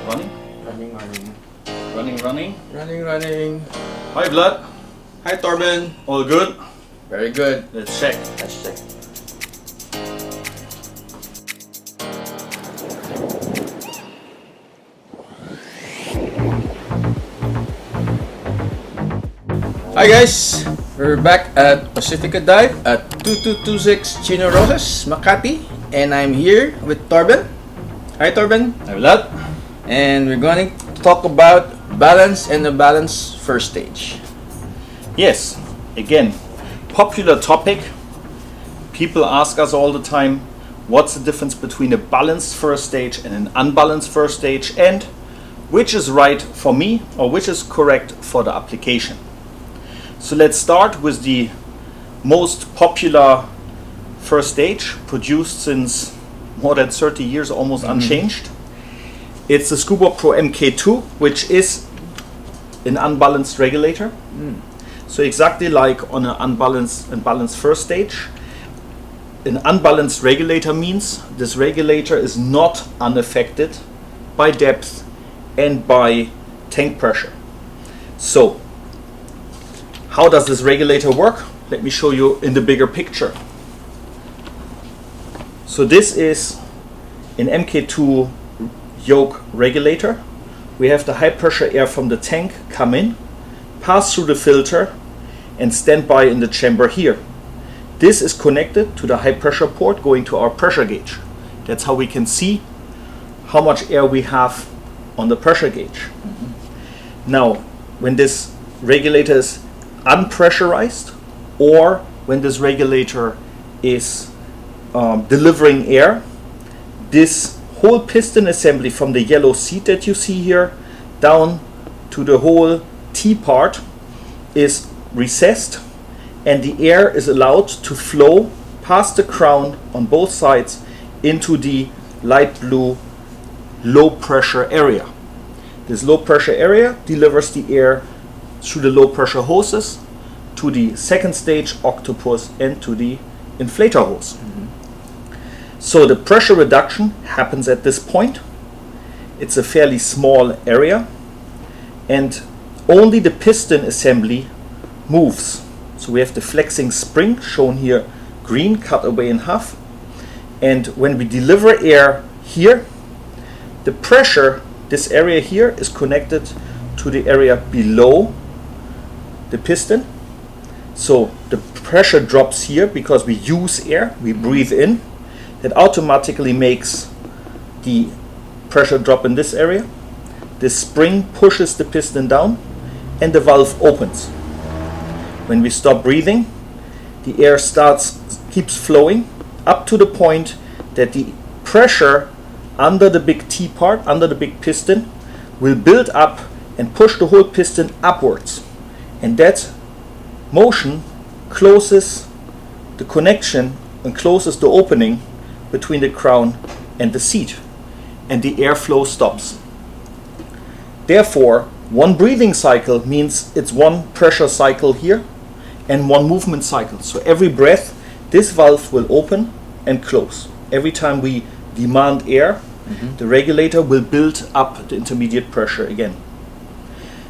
Running? Running. Running. Hi Vlad. Hi Torben. All good? Very good. Let's check. Hi guys, we're back at Pacifica Dive at 2226 Chino Rosas, Makati, and I'm here with Torben. Hi Torben. Hi Vlad. And we're going to talk about balance and unbalance first stage. Yes, again, popular topic. People ask us all the time, what's the difference between a balanced first stage and an unbalanced first stage, and which is right for me or which is correct for the application. So let's start with the most popular first stage, produced since more than 30 years, almost unchanged. It's the Scuba Pro MK2, which is an unbalanced regulator. So exactly like on an unbalanced and balanced first stage, an unbalanced regulator means this regulator is not unaffected by depth and by tank pressure. So how does this regulator work? Let me show you in the bigger picture. So this is an MK2 yoke regulator. We have the high pressure air from the tank come in, pass through the filter and stand by in the chamber here. This is connected to the high pressure port going to our pressure gauge. That's how we can see how much air we have on the pressure gauge. Now, when this regulator is unpressurized, or when this regulator is delivering air, this whole piston assembly from the yellow seat that you see here down to the whole T part is recessed, and the air is allowed to flow past the crown on both sides into the light blue low pressure area. This low pressure area delivers the air through the low pressure hoses to the second stage octopus and to the inflator hose. So the pressure reduction happens at this point. It's a fairly small area, and only the piston assembly moves. So we have the flexing spring shown here green, cut away in half, and when we deliver air here, the pressure, this area here, is connected to the area below the piston. So the pressure drops here because we use air, we breathe in. That automatically makes the pressure drop in this area. The spring pushes the piston down and the valve opens. When we stop breathing, the air keeps flowing up to the point that the pressure under the big T part, under the big piston, will build up and push the whole piston upwards. And that motion closes the connection and closes the opening between the crown and the seat, and the airflow stops. Therefore, one breathing cycle means it's one pressure cycle here and one movement cycle. So every breath, this valve will open and close. Every time we demand air, the regulator will build up the intermediate pressure again.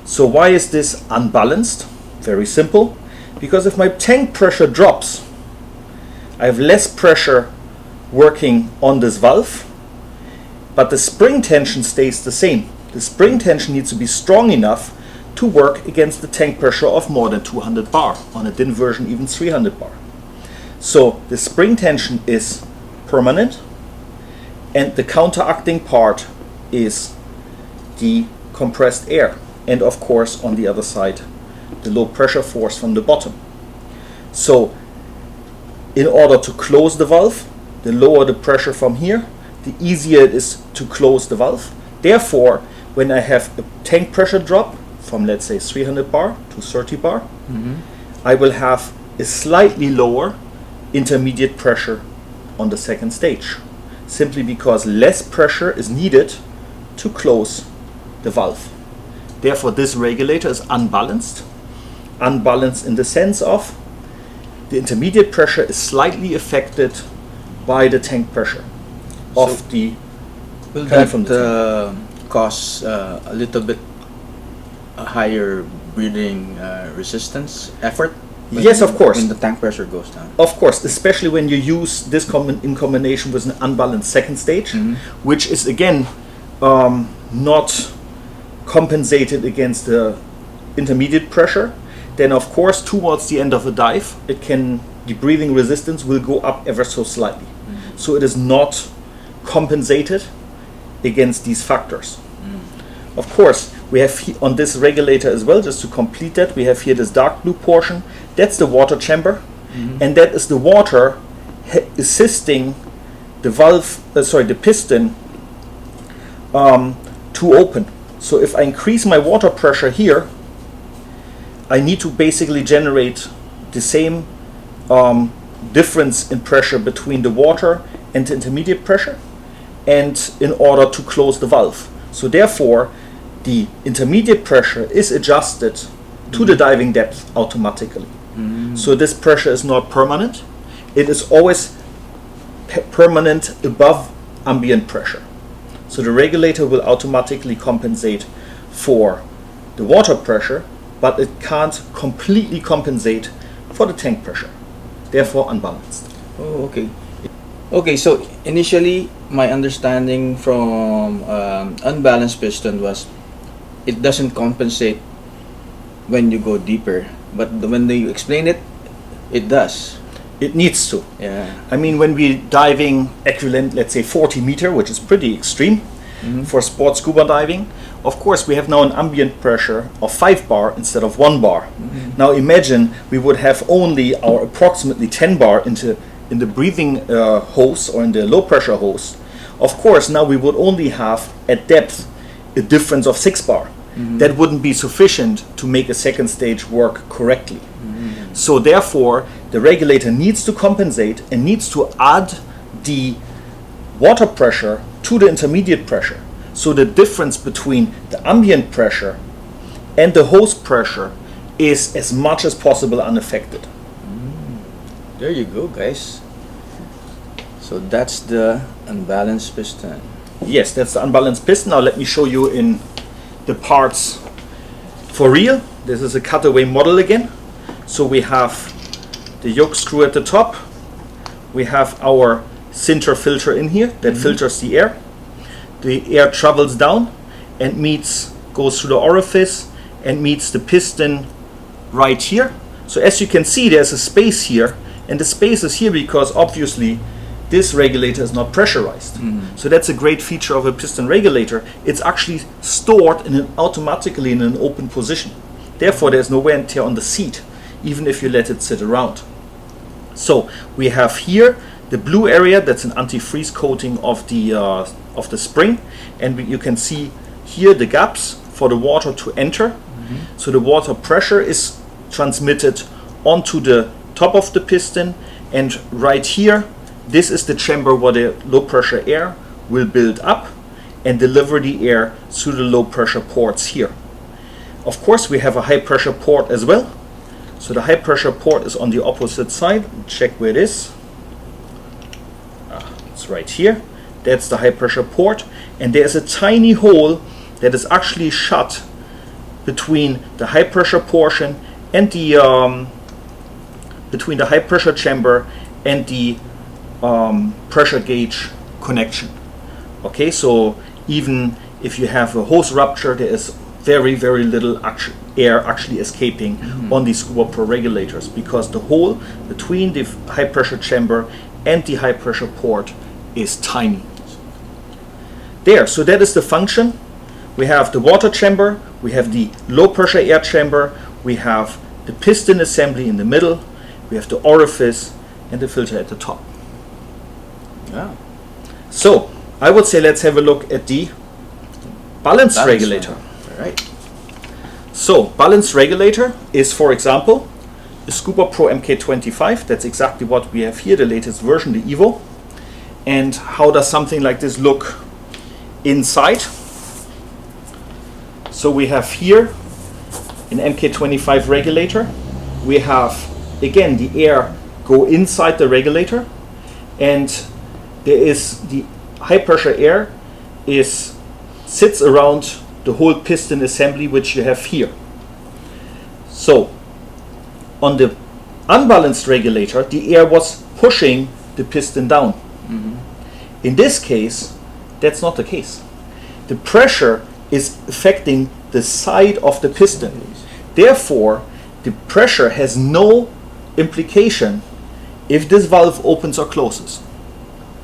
So why is this unbalanced? Very simple. Because if my tank pressure drops, I have less pressure working on this valve, but the spring tension stays the same. The spring tension needs to be strong enough to work against the tank pressure of more than 200 bar, on a DIN version even 300 bar. So the spring tension is permanent, and the counteracting part is the compressed air, and of course on the other side the low pressure force from the bottom. So in order to close the valve, the lower the pressure from here, the easier it is to close the valve. Therefore, when I have a tank pressure drop from, let's say, 300 bar to 30 bar, I will have a slightly lower intermediate pressure on the second stage, simply because less pressure is needed to close the valve. Therefore, this regulator is unbalanced. Unbalanced in the sense of the intermediate pressure is slightly affected by the tank pressure of the Will coming from the that cause a little bit a higher breathing resistance effort? Yes, of course. When the tank pressure goes down. Of course, especially when you use this in combination with an unbalanced second stage, which is again not compensated against the intermediate pressure. Then of course towards the end of the dive, the breathing resistance will go up ever so slightly. So it is not compensated against these factors. Of course, we have on this regulator as well, just to complete that, we have here this dark blue portion. That's the water chamber, and that is the water assisting the valve, the piston to open. So if I increase my water pressure here, I need to basically generate the same difference in pressure between the water and the intermediate pressure, and in order to close the valve. So therefore, the intermediate pressure is adjusted to the diving depth automatically. So this pressure is not permanent. It is always permanent above ambient pressure. So the regulator will automatically compensate for the water pressure, but it can't completely compensate for the tank pressure. Therefore unbalanced. Oh, okay. Okay, so initially my understanding from unbalanced piston was it doesn't compensate when you go deeper, but when you explain it, it does. It needs to. Yeah. I mean, when we're diving equivalent, let's say 40 meter, which is pretty extreme for sports scuba diving, of course we have now an ambient pressure of 5 bar instead of 1 bar. Now imagine we would have only our approximately 10 bar in the breathing hose or in the low pressure hose. Of course now we would only have at depth a difference of 6 bar. That wouldn't be sufficient to make a second stage work correctly. So therefore the regulator needs to compensate and needs to add the water pressure to the intermediate pressure. So the difference between the ambient pressure and the hose pressure is as much as possible unaffected. There you go, guys. So that's the unbalanced piston. Yes, that's the unbalanced piston. Now let me show you in the parts for real. This is a cutaway model again. So we have the yoke screw at the top. We have our sinter filter in here that filters the air. The air travels down and goes through the orifice and meets the piston right here. So as you can see, there's a space here, and the space is here because obviously this regulator is not pressurized. So that's a great feature of a piston regulator. It's actually stored automatically in an open position. Therefore there's no wear and tear on the seat, even if you let it sit around. So we have here the blue area, that's an anti-freeze coating of the spring, and you can see here the gaps for the water to enter. So the water pressure is transmitted onto the top of the piston, and right here this is the chamber where the low pressure air will build up and deliver the air through the low pressure ports here. Of course we have a high pressure port as well. So the high pressure port is on the opposite side. Check where it is. It's right here. That's the high pressure port, and there's a tiny hole that is actually shut between the high pressure portion and the between the high pressure chamber and the pressure gauge connection. Okay, so even if you have a hose rupture, there is very little air actually escaping on these Scuba Pro regulators, because the hole between the high pressure chamber and the high pressure port is tiny. There, so that is the function. We have the water chamber, we have the low pressure air chamber, we have the piston assembly in the middle, we have the orifice and the filter at the top. Yeah. So I would say let's have a look at the balance regulator. All right. So balance regulator is, for example, the Scuba Pro MK25. That's exactly what we have here, the latest version, the Evo. And how does something like this look inside? So we have here an MK25 regulator. We have again the air go inside the regulator, and there is the high pressure air is sits around the whole piston assembly which you have here. So on the unbalanced regulator, the air was pushing the piston down. In this case, that's not the case. The pressure is affecting the side of the piston. Therefore, the pressure has no implication if this valve opens or closes,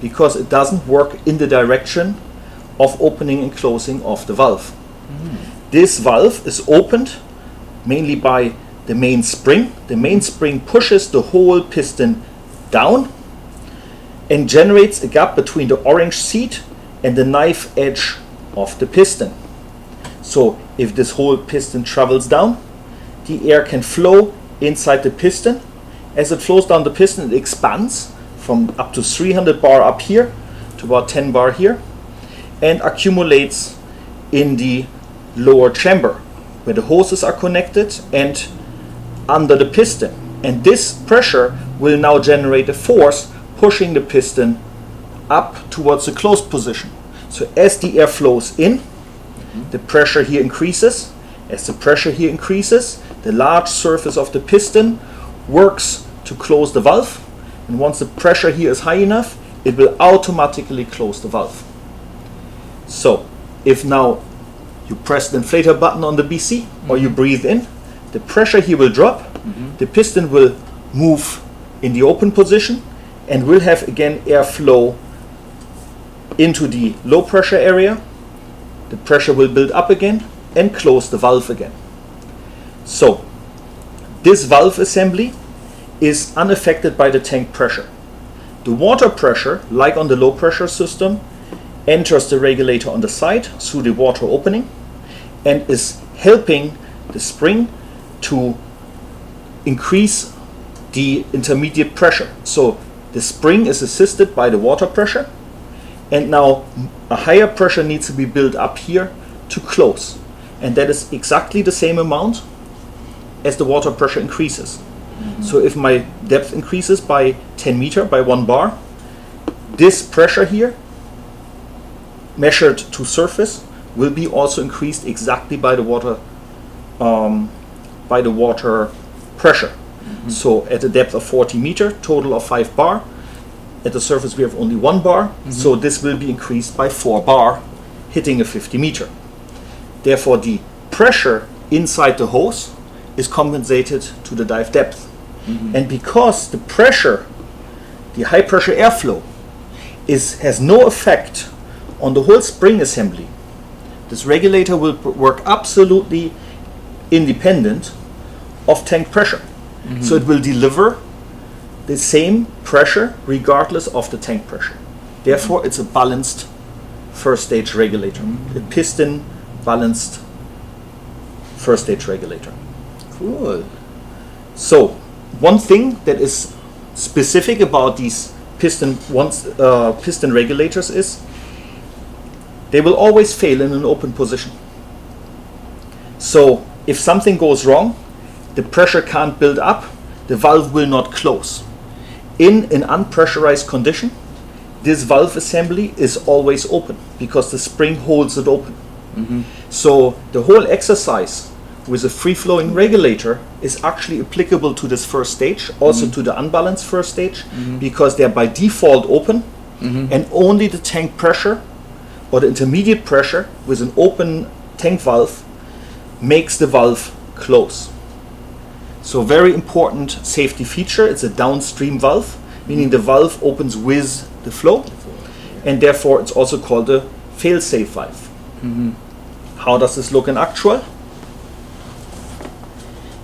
because it doesn't work in the direction of opening and closing of the valve. This valve is opened mainly by the main spring. The main spring pushes the whole piston down and generates a gap between the orange seat and the knife edge of the piston. So if this whole piston travels down, the air can flow inside the piston. As it flows down the piston, it expands from up to 300 bar up here to about 10 bar here and accumulates in the lower chamber where the hoses are connected and under the piston. And this pressure will now generate a force pushing the piston up towards the closed position. So as the air flows in, the pressure here increases. As the pressure here increases, the large surface of the piston works to close the valve, and once the pressure here is high enough, it will automatically close the valve. So if now you press the inflator button on the BC or you breathe in, the pressure here will drop, the piston will move in the open position and will have again airflow into the low pressure area. The pressure will build up again and close the valve again. So this valve assembly is unaffected by the tank pressure. The water pressure, like on the low pressure system, enters the regulator on the side through the water opening and is helping the spring to increase the intermediate pressure. So the spring is assisted by the water pressure, and now a higher pressure needs to be built up here to close, and that is exactly the same amount as the water pressure increases. So if my depth increases by 10 meter, by 1 bar, this pressure here measured to surface will be also increased exactly by the water pressure. So at a depth of 40 meter, total of 5 bar. At the surface we have only 1 bar, so this will be increased by 4 bar, hitting a 50 meter. Therefore the pressure inside the hose is compensated to the dive depth. And because the pressure, the high pressure airflow, has no effect on the whole spring assembly, this regulator will work absolutely independent of tank pressure. So it will deliver the same pressure regardless of the tank pressure. Therefore it's a balanced first stage regulator, a piston balanced first stage regulator. Cool. So one thing that is specific about these piston regulators is they will always fail in an open position. So if something goes wrong, the pressure can't build up, the valve will not close. In an unpressurized condition, this valve assembly is always open because the spring holds it open. So the whole exercise with a free-flowing regulator is actually applicable to this first stage, also to the unbalanced first stage, because they're by default open, and only the tank pressure or the intermediate pressure with an open tank valve makes the valve close. So very important safety feature, it's a downstream valve, meaning the valve opens with the flow, and therefore it's also called a fail-safe valve. How does this look in actual?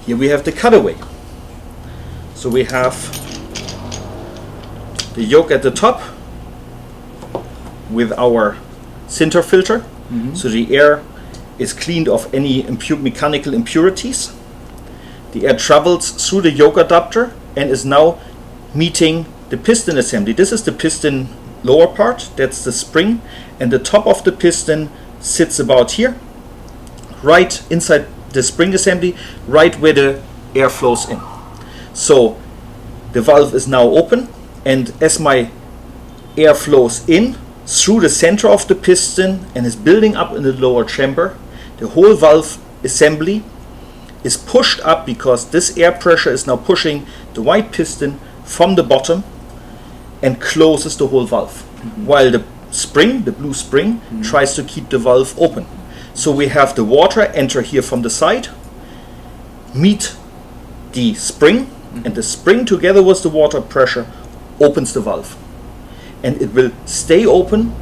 Here we have the cutaway. So we have the yoke at the top with our sinter filter. So the air is cleaned of any mechanical impurities. The air travels through the yoke adapter and is now meeting the piston assembly. This is the piston lower part, that's the spring, and the top of the piston sits about here, right inside the spring assembly, right where the air flows in. So the valve is now open, and as my air flows in through the center of the piston and is building up in the lower chamber. The whole valve assembly is pushed up because this air pressure is now pushing the white piston from the bottom and closes the whole valve, while the spring, the blue spring, tries to keep the valve open. So we have the water enter here from the side, meet the spring, and the spring together with the water pressure opens the valve. And it will stay open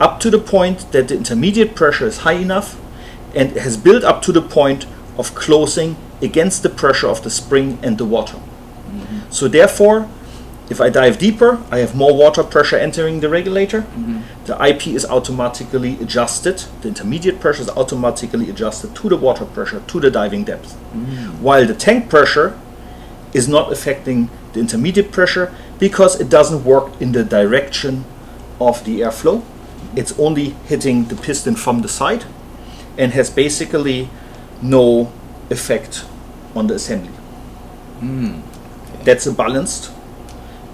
up to the point that the intermediate pressure is high enough and has built up to the point of closing against the pressure of the spring and the water. So therefore, if I dive deeper, I have more water pressure entering the regulator. The IP is automatically adjusted. The intermediate pressure is automatically adjusted to the water pressure, to the diving depth. While the tank pressure is not affecting the intermediate pressure because it doesn't work in the direction of the airflow. It's only hitting the piston from the side and has basically no effect on the assembly. That's a balanced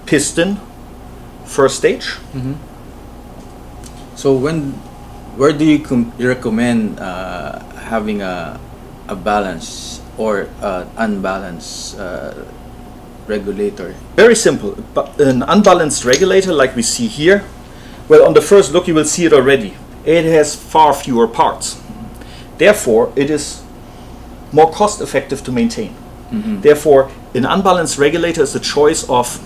piston first stage. So where do you recommend having a balance or unbalanced regulator? Very simple. But an unbalanced regulator like we see here, well, on the first look you will see it already. It has far fewer parts. Therefore, it is more cost effective to maintain. Therefore, an unbalanced regulator is the choice of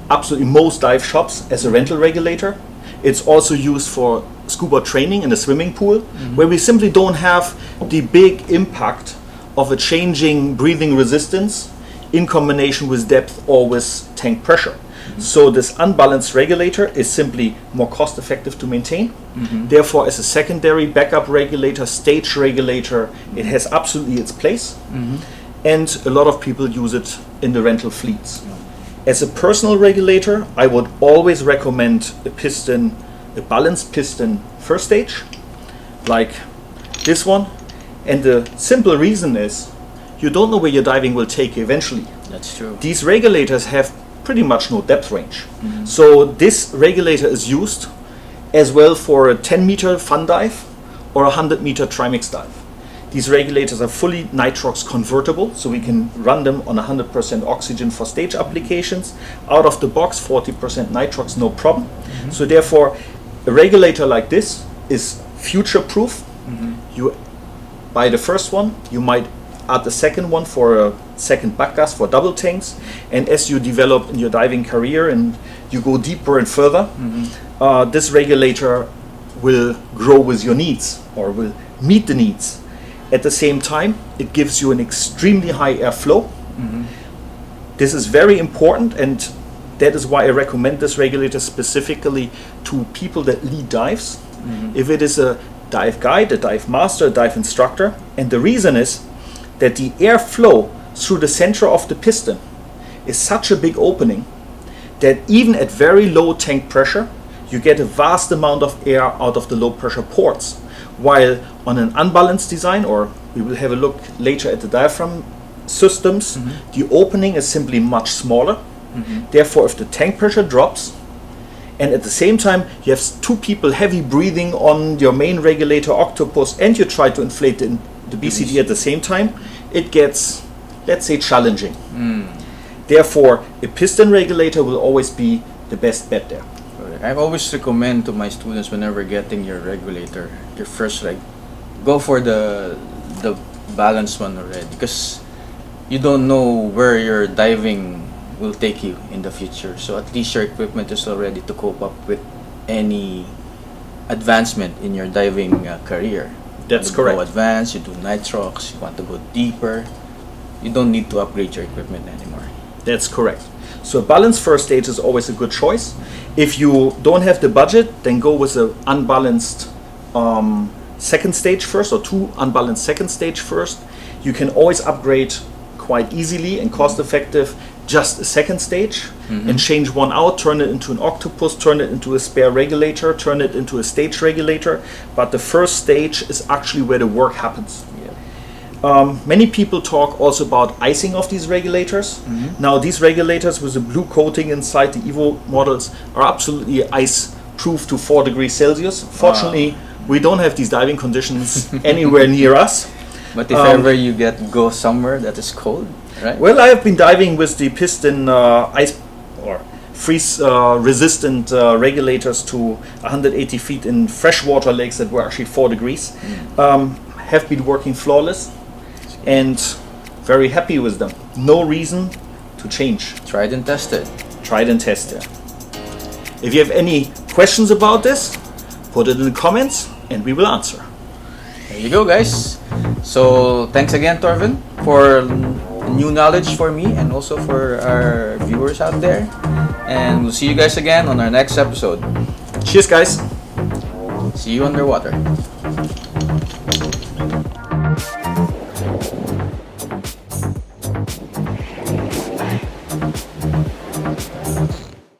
absolutely most dive shops as a rental regulator. It's also used for scuba training in the swimming pool, where we simply don't have the big impact of a changing breathing resistance in combination with depth or with tank pressure. So this unbalanced regulator is simply more cost effective to maintain. Therefore, as a secondary backup regulator, stage regulator, it has absolutely its place. And a lot of people use it in the rental fleets. As a personal regulator, I would always recommend a balanced piston first stage, like this one. And the simple reason is, you don't know where your diving will take you eventually. That's true. These regulators have pretty much no depth range. So this regulator is used as well for a 10-meter fun dive or a 100-meter trimix dive. These regulators are fully nitrox convertible, so we can run them on 100% oxygen for stage applications. Out of the box, 40% nitrox, no problem. So therefore, a regulator like this is future-proof. You buy the first one, you might add the second one for a second backgas for double tanks, and as you develop in your diving career and you go deeper and further, this regulator will grow with your needs or will meet the needs. At the same time, it gives you an extremely high airflow. This is very important, and that is why I recommend this regulator specifically to people that lead dives. If it is a dive guide, a dive master, a dive instructor, and the reason is that the airflow through the center of the piston is such a big opening that even at very low tank pressure, you get a vast amount of air out of the low pressure ports. While on an unbalanced design, or we will have a look later at the diaphragm systems, the opening is simply much smaller. Therefore, if the tank pressure drops, and at the same time you have two people heavy breathing on your main regulator octopus, and you try to inflate the BCD at the same time, it gets, let's say, challenging. Therefore, a piston regulator will always be the best bet there. I always recommend to my students, whenever getting your regulator, your first go for the balanced one already, because you don't know where your diving will take you in the future. So at least your equipment is already to cope up with any advancement in your diving career. That's you correct. Go advanced, you do nitrox, you want to go deeper, you don't need to upgrade your equipment anymore. That's correct. So a balanced first stage is always a good choice. If you don't have the budget, then go with an unbalanced second stage first, or two unbalanced second stage first. You can always upgrade quite easily and cost effective just a second stage and change one out, turn it into an octopus, turn it into a spare regulator, turn it into a stage regulator. But the first stage is actually where the work happens. Many people talk also about icing of these regulators. Now these regulators with the blue coating inside the Evo models are absolutely ice improve to 4 degrees Celsius. Fortunately, we don't have these diving conditions anywhere near us. But if ever you go somewhere that is cold, right? Well, I have been diving with the Piston ice or freeze resistant regulators to 180 feet in freshwater lakes that were actually 4 degrees. Have been working flawless and very happy with them. No reason to change. Tried and tested. Tried and tested. If you have any questions about this, put it in the comments and we will answer. There you go, guys. So thanks again, Torvin, for new knowledge for me and also for our viewers out there. And we'll see you guys again on our next episode. Cheers, guys. See you underwater.